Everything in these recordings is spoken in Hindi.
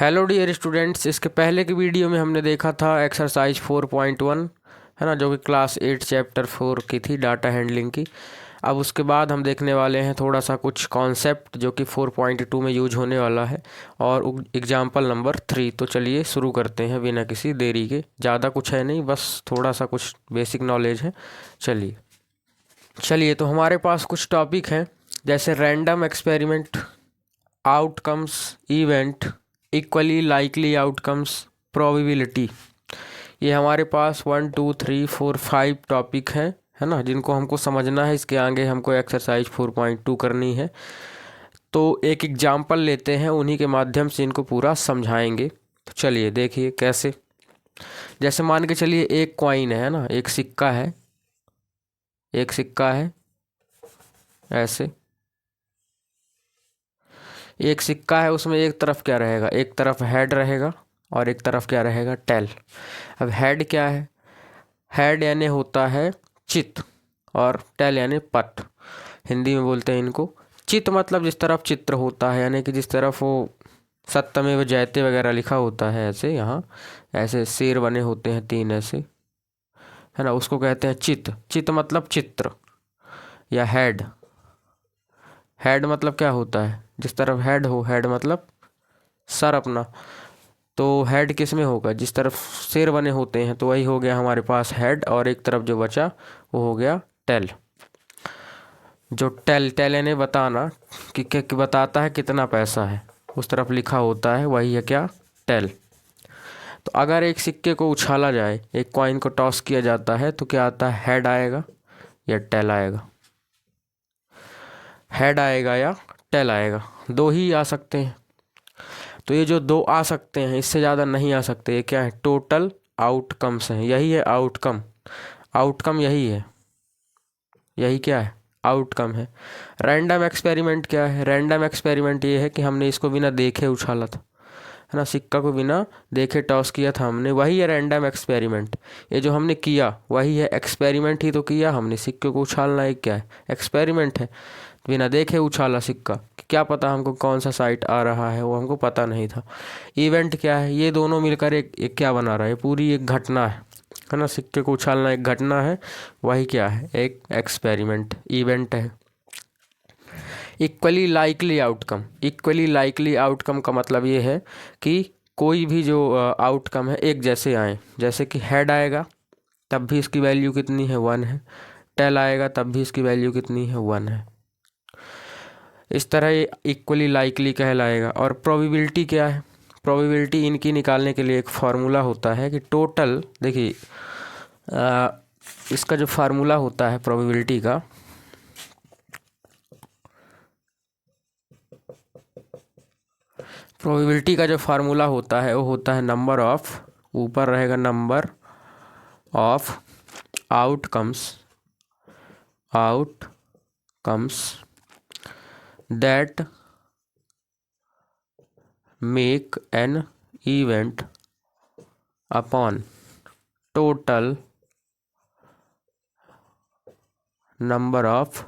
हेलो डियर स्टूडेंट्स, इसके पहले की वीडियो में हमने देखा था एक्सरसाइज 4.1, है ना, जो कि क्लास 8 चैप्टर 4 की थी, डाटा हैंडलिंग की। अब उसके बाद हम देखने वाले हैं थोड़ा सा कुछ कॉन्सेप्ट जो कि 4.2 में यूज होने वाला है, और एग्जाम्पल नंबर 3। तो चलिए शुरू करते हैं बिना किसी देरी के। ज़्यादा कुछ है नहीं, बस थोड़ा सा कुछ बेसिक नॉलेज है। चलिए चलिए तो हमारे पास कुछ टॉपिक हैं, जैसे random experiment, outcomes, event, equally likely outcomes, probability. ये हमारे पास 1 2 3 4 5 टॉपिक हैं, है ना, जिनको हमको समझना है। इसके आगे हमको एक्सरसाइज 4.2 करनी है। तो एक एग्जाम्पल लेते हैं, उन्हीं के माध्यम से इनको पूरा समझाएंगे। तो चलिए देखिए कैसे। जैसे मान के चलिए एक कॉइन है ना, एक सिक्का है, एक सिक्का है ऐसे। एक सिक्का है, उसमें एक तरफ क्या रहेगा, एक तरफ हेड रहेगा और एक तरफ क्या रहेगा, टेल। अब हेड क्या है? हेड यानी होता है चित, और टेल यानी पट। हिंदी में बोलते हैं इनको। चित मतलब जिस तरफ चित्र होता है, यानी कि जिस तरफ वो सत्यमेव जयते वगैरह लिखा होता है, ऐसे यहाँ ऐसे शेर बने होते हैं 3 ऐसे, है ना, उसको कहते हैं चित। चित मतलब चित्र या हेड। हेड मतलब क्या होता है, जिस तरफ हेड हो, हेड मतलब सर अपना। तो हेड किस में होगा, जिस तरफ शेर बने होते हैं, तो वही हो गया हमारे पास हेड, और एक तरफ जो बचा वो हो गया टेल। जो टेल टेल यानी बताना, कि बताता है कितना पैसा है, उस तरफ लिखा होता है, वही है क्या, टेल। तो अगर एक सिक्के को उछाला जाए, एक कॉइन को टॉस किया जाता है, तो क्या आता है, हेड आएगा या टेल आएगा? हेड आएगा या टेल आएगा? दो ही आ सकते हैं। तो ये जो दो आ सकते हैं, इससे ज़्यादा नहीं आ सकते। ये क्या है, टोटल आउटकम्स हैं। यही है आउटकम। आउटकम यही है, यही क्या है, आउटकम है। रैंडम एक्सपेरिमेंट क्या है? रैंडम एक्सपेरिमेंट ये है कि हमने इसको बिना देखे उछाला था, है ना, सिक्का को बिना देखे टॉस किया था हमने, वही है रैंडम एक्सपेरिमेंट। ये जो हमने किया वही है एक्सपेरिमेंट, ही तो किया हमने। सिक्के को उछालना एक क्या है, एक्सपेरिमेंट है। बिना देखे उछाला सिक्का, क्या पता हमको कौन सा साइट आ रहा है, वो हमको पता नहीं था। इवेंट क्या है? ये दोनों मिलकर एक क्या बना रहा है, पूरी एक घटना है ना। सिक्के को उछालना एक घटना है, वही क्या है, एक एक्सपेरिमेंट, इवेंट है। Equally likely outcome. Equally likely outcome का मतलब ये है कि कोई भी जो आउटकम है एक जैसे आए। जैसे कि हेड आएगा तब भी इसकी वैल्यू कितनी है, 1 है। टेल आएगा तब भी इसकी वैल्यू कितनी है, 1 है। इस तरह ये इक्वली लाइकली कहलाएगा। और प्रोबेबिलिटी क्या है? प्रोबेबिलिटी इनकी निकालने के लिए एक फार्मूला होता है कि टोटल, देखिए इसका जो फार्मूला होता है प्रोबेबिलिटी का, प्रोबेबिलिटी का जो फार्मूला होता है वो होता है नंबर ऑफ, ऊपर रहेगा number of outcomes, outcomes that make an event upon total number of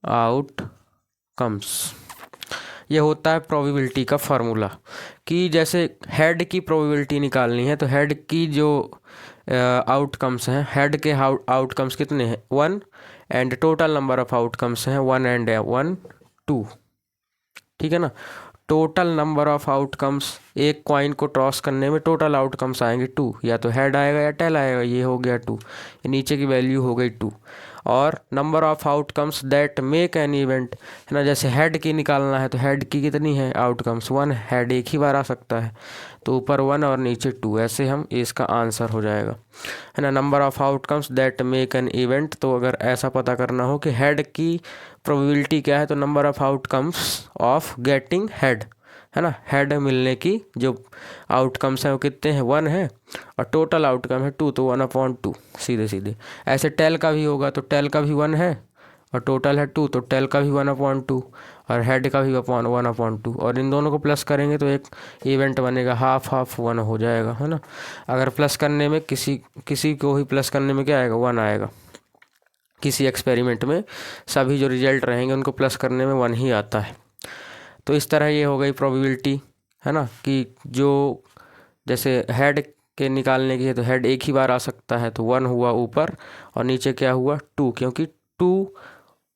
outcomes. ये होता है प्रोबेबिलिटी का फार्मूला। कि जैसे हेड की प्रोबेबिलिटी निकालनी है, तो हेड की जो आउटकम्स हैं, हेड के आउटकम्स कितने हैं, 1, and total number of outcomes हैं 1 एंड 1 2। ठीक है ना। टोटल नंबर ऑफ आउटकम्स, एक कॉइन को टॉस करने में टोटल आउटकम्स आएंगे 2, या तो हेड आएगा या टेल आएगा। ये हो गया 2, ये नीचे की वैल्यू हो गई 2। और number of outcomes that make an event, है ना, जैसे हेड की निकालना है, तो हेड की कितनी है आउटकम्स, 1। हेड एक ही बार आ सकता है, तो ऊपर 1 और नीचे 2, ऐसे हम इसका आंसर हो जाएगा, है ना। Number of outcomes that make an event, तो अगर ऐसा पता करना हो कि हेड की प्रोबेबिलिटी क्या है, तो number of outcomes of getting head, है ना, हेड मिलने की जो आउटकम्स हैं वो कितने हैं, 1 है, और टोटल आउटकम है 2, तो 1/2 सीधे सीधे। ऐसे टेल का भी होगा, तो टेल का भी 1 है और टोटल है 2, तो टेल का भी 1/2 और हेड का भी 1/2, और इन दोनों को प्लस करेंगे तो एक इवेंट बनेगा, हाफ हाफ 1 हो जाएगा, है ना। अगर प्लस करने में किसी किसी को ही प्लस करने में क्या आएगा, 1 आएगा। किसी एक्सपेरिमेंट में सभी जो रिजल्ट रहेंगे उनको प्लस करने में 1 ही आता है। तो इस तरह ये हो गई प्रोबेबिलिटी। है ना, कि जो जैसे हेड के निकालने की है तो हेड एक ही बार आ सकता है, तो 1 हुआ ऊपर, और नीचे क्या हुआ 2, क्योंकि 2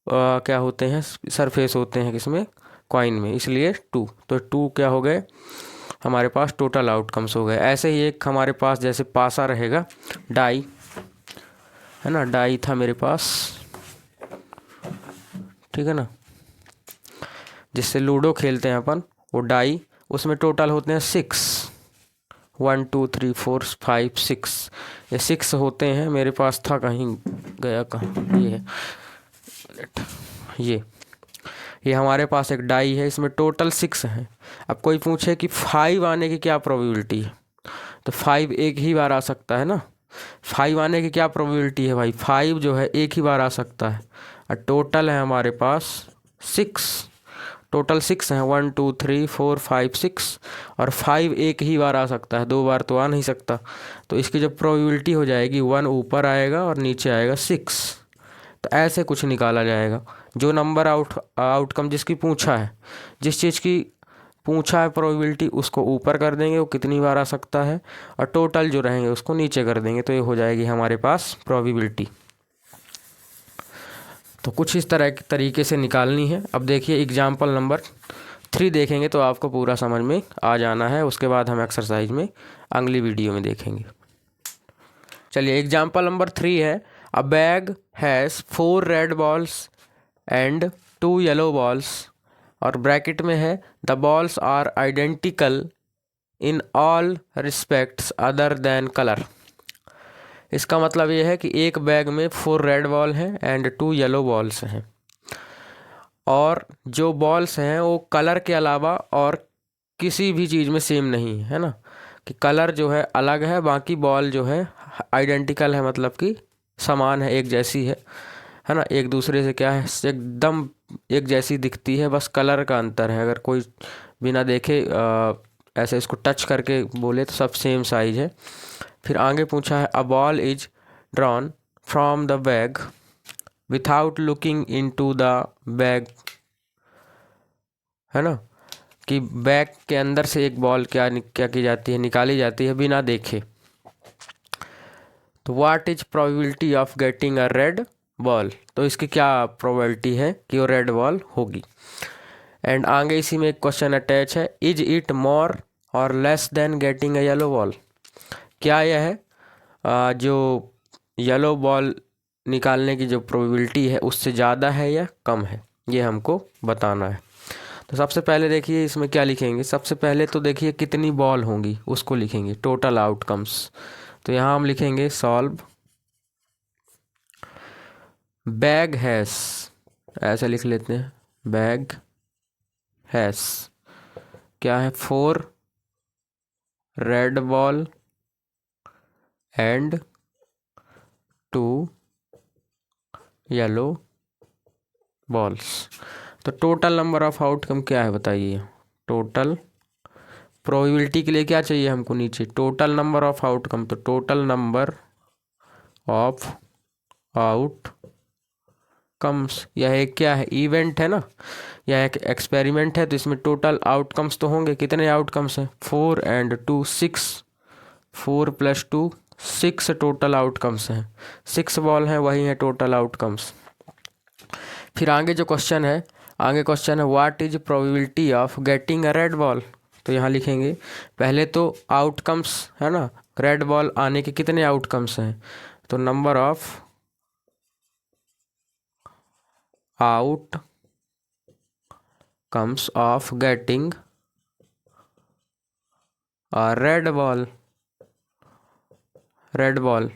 क्या होते हैं, सरफेस होते हैं किसमें, कॉइन में, इसलिए 2, तो 2 क्या हो गए हमारे पास, टोटल आउटकम्स हो गए। ऐसे ही एक हमारे पास जैसे पासा रहेगा, डाई, है ना, डाई था मेरे पास, ठीक है ना, जिससे लूडो खेलते हैं अपन, वो डाई, उसमें टोटल होते हैं 6, 1 2 3 4 5 6, ये 6 होते हैं मेरे पास, था कहीं गया कहाँ, ये है, ये हमारे पास एक डाई है, इसमें टोटल 6 हैं। अब कोई पूछे कि 5 आने की क्या प्रोबेबिलिटी है, तो 5 एक ही बार आ सकता है ना, 5 आने की क्या प्रोबेबिलिटी है भाई, 5 जो है एक ही बार आ सकता है, और टोटल है हमारे पास 6, टोटल 6 हैं, 1 2 3 4 5 6, और 5 एक ही बार आ सकता है, 2 बार तो आ नहीं सकता। तो इसकी जब प्रोबेबिलिटी हो जाएगी, 1 ऊपर आएगा और नीचे आएगा 6, तो ऐसे कुछ निकाला जाएगा। जो नंबर आउटकम जिसकी पूछा है, जिस चीज़ की पूछा है प्रोबेबिलिटी, उसको ऊपर कर देंगे, वो कितनी बार आ सकता है, और टोटल जो रहेंगे उसको नीचे कर देंगे, तो ये हो जाएगी हमारे पास प्रोबेबिलिटी। तो कुछ इस तरह के तरीके से निकालनी है। अब देखिए एग्जाम्पल नंबर 3 देखेंगे तो आपको पूरा समझ में आ जाना है, उसके बाद हम एक्सरसाइज में अगली वीडियो में देखेंगे। चलिए एग्जाम्पल नंबर 3 है, a bag has 4 red balls and 2 yellow balls, और ब्रैकेट में है the balls are identical in all respects other than colour. इसका मतलब ये है कि एक बैग में 4 रेड बॉल हैं एंड 2 येलो बॉल्स हैं, और जो बॉल्स हैं वो कलर के अलावा और किसी भी चीज़ में सेम नहीं है ना, कि कलर जो है अलग है, बाकी बॉल जो है आइडेंटिकल है, मतलब कि समान है, एक जैसी है ना, एक दूसरे से क्या है, एकदम एक जैसी दिखती है, बस कलर का अंतर है। अगर कोई बिना देखे ऐसे इसको टच करके बोले तो सब सेम साइज है। फिर आगे पूछा है, a ball is drawn from the bag without looking into the bag, है ना, कि बैग के अंदर से एक बॉल क्या की जाती है, निकाली जाती है बिना देखे। तो what is probability of getting a red ball, तो इसकी क्या प्रोबेबिलिटी है कि वो रेड बॉल होगी। एंड आगे इसी में एक क्वेश्चन अटैच है, इज इट मोर और less than getting a yellow ball, क्या यह है जो येलो बॉल निकालने की जो प्रोबेबिलिटी है उससे ज़्यादा है या कम है, ये हमको बताना है। तो सबसे पहले देखिए इसमें क्या लिखेंगे, सबसे पहले तो देखिए कितनी बॉल होंगी उसको लिखेंगे, टोटल आउटकम्स। तो यहाँ हम लिखेंगे सॉल्व बैग हैस, ऐसे लिख लेते हैं, बैग हैस क्या है, 4 red ball and 2 yellow balls. तो टोटल नंबर ऑफ आउटकम क्या है बताइए, टोटल प्रोबेबिलिटी के लिए क्या चाहिए हमको नीचे, टोटल नंबर ऑफ आउटकम, तो टोटल नंबर ऑफ आउटकम्स, यह एक क्या है, इवेंट है ना, यह एक एक्सपेरिमेंट है, तो इसमें टोटल आउटकम्स तो होंगे, कितने आउटकम्स हैं, 4 एंड 2 6, 4 + 2 6 टोटल आउटकम्स हैं, 6 बॉल हैं, वही हैं टोटल आउटकम्स। फिर आगे जो क्वेश्चन है, आगे क्वेश्चन है what is probability of getting a red ball, तो यहाँ लिखेंगे पहले तो आउटकम्स, है ना, रेड बॉल आने के कितने आउटकम्स हैं, तो number of outcomes of getting red ball, red ball,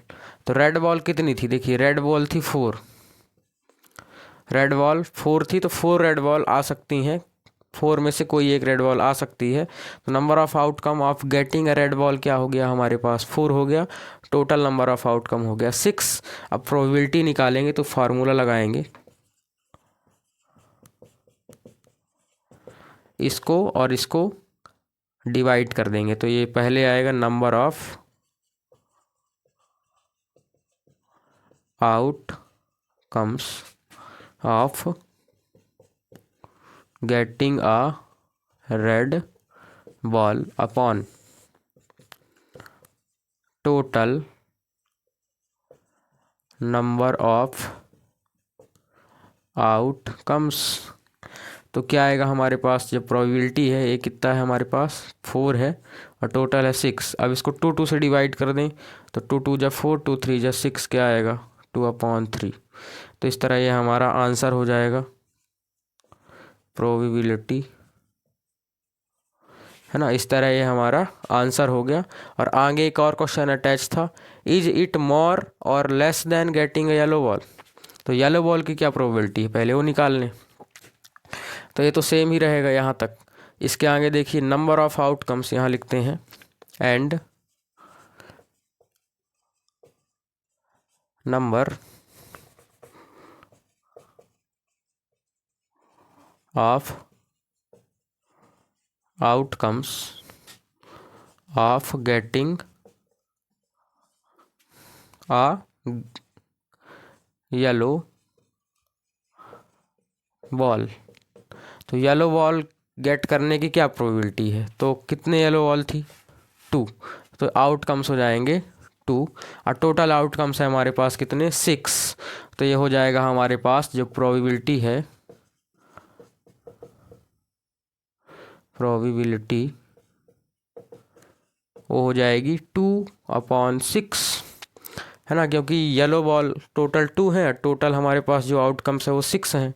तो रेड बॉल कितनी थी, देखिए रेड बॉल थी 4, रेड बॉल 4 थी, तो 4 रेड बॉल आ सकती हैं, 4 में से कोई एक रेड बॉल आ सकती है, तो number of outcome of getting a red ball क्या हो गया हमारे पास, 4 हो गया, टोटल नंबर ऑफ आउटकम हो गया 6। अब प्रोबेबिलिटी निकालेंगे तो फार्मूला लगाएंगे, इसको और इसको डिवाइड कर देंगे, तो ये पहले आएगा number of outcomes of getting a red ball upon total number of outcomes. तो क्या आएगा हमारे पास, जो प्रोबेबिलिटी है ये कितना है हमारे पास 4 है और टोटल है 6। अब इसको 2 से डिवाइड कर दें तो 2 जा 4, 2 3 जा 6, क्या आएगा 2/3। तो इस तरह ये हमारा आंसर हो जाएगा प्रोबेबिलिटी, है ना। इस तरह ये हमारा आंसर हो गया। और आगे एक और क्वेश्चन अटैच था, इज इट मोर और less than getting a yellow ball. तो येलो बॉल की क्या प्रोबेबिलिटी है पहले वो निकाल लें। तो ये तो सेम ही रहेगा यहाँ तक। इसके आगे देखिए नंबर ऑफ आउटकम्स यहाँ लिखते हैं, and number of outcomes of getting a yellow ball. तो येलो बॉल गेट करने की क्या प्रोबेबिलिटी है, तो कितने येलो बॉल थी 2, तो आउटकम्स हो जाएंगे 2 और टोटल आउटकम्स है हमारे पास कितने 6। तो ये हो जाएगा हमारे पास जो प्रोबेबिलिटी है, प्रोबेबिलिटी वो हो जाएगी 2/6, है ना। क्योंकि येलो बॉल टोटल 2 है, टोटल हमारे पास जो आउटकम्स है वो 6 हैं।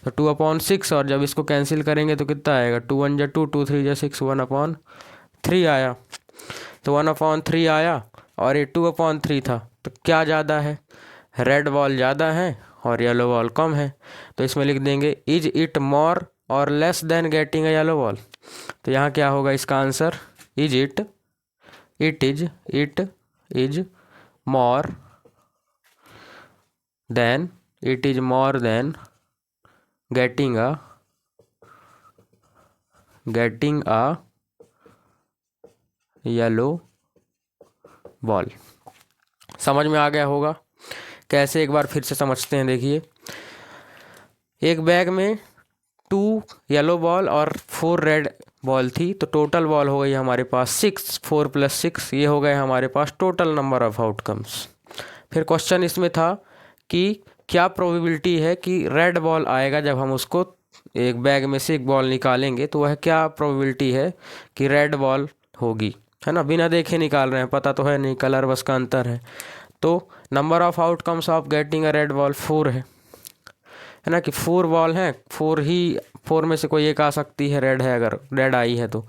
तो 2/6 और जब इसको कैंसिल करेंगे तो कितना आएगा 2 1 जा 2, 2 3 जा 6, 1/3 आया। तो 1/3 आया और ये 2/3 था। तो क्या ज़्यादा है, रेड बॉल ज़्यादा है और येलो बॉल कम है। तो इसमें लिख देंगे इज इट मोर और less than getting a yellow ball. तो यहाँ क्या होगा इसका answer, is it is more than getting a yellow ball. समझ में आ गया होगा कैसे, एक बार फिर से समझते हैं। देखिए एक बैग में 2 येलो बॉल और 4 रेड बॉल थी, तो टोटल बॉल हो गई हमारे पास 6, 4 + 6 ये हो गए हमारे पास टोटल नंबर ऑफ आउटकम्स। फिर क्वेश्चन इसमें था कि क्या प्रोबेबिलिटी है कि रेड बॉल आएगा जब हम उसको एक बैग में से एक बॉल निकालेंगे, तो वह क्या प्रोबेबिलिटी है कि रेड बॉल होगी, है ना। बिना देखे निकाल रहे हैं, पता तो है नहीं, कलर बस का अंतर है। तो number of outcomes of getting a red ball 4 है ना, कि 4 बॉल हैं, 4 में से कोई एक आ सकती है रेड है, अगर रेड आई है तो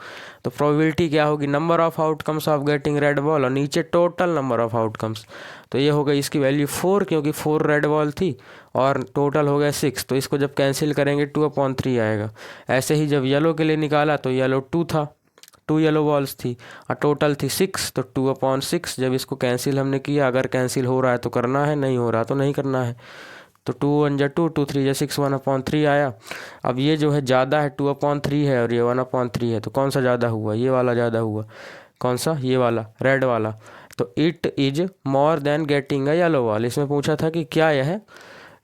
प्रोबेबिलिटी क्या होगी, number of outcomes of getting red ball और नीचे टोटल नंबर ऑफ आउटकम्स। तो ये हो गई इसकी वैल्यू 4, क्योंकि 4 रेड बॉल थी और टोटल हो गया 6। तो इसको जब कैंसिल करेंगे 2/3 आएगा। ऐसे ही जब येलो के लिए निकाला तो येलो 2 था, 2 येलो बॉल्स थी और टोटल थी 6, तो 2/6। जब इसको कैंसिल हमने किया, अगर कैंसिल हो रहा है तो करना है, नहीं हो रहा तो नहीं करना है। तो 2 1 जा 2, 2 3 जा 6, 1/3 आया। अब ये जो है ज़्यादा है, 2/3 है और ये 1/3 है, तो कौन सा ज़्यादा हुआ, ये वाला ज़्यादा हुआ। कौन सा, ये वाला रेड वाला। तो it is more than getting a yellow ball. इसमें पूछा था कि क्या यह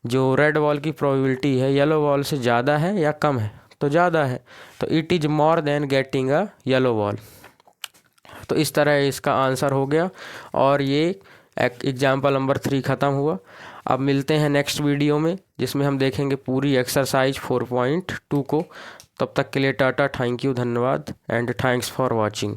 जो रेड बॉल की प्रोबेबिलिटी है येलो बॉल से ज़्यादा है या कम है, तो ज़्यादा है। तो it is more than getting a yellow ball. तो इस तरह इसका आंसर हो गया और ये एग्जाम्पल नंबर 3 ख़त्म हुआ। अब मिलते हैं नेक्स्ट वीडियो में, जिसमें हम देखेंगे पूरी एक्सरसाइज 4.2 को। तब तक के लिए टाटा, थैंक यू, धन्यवाद एंड थैंक्स फॉर वॉचिंग।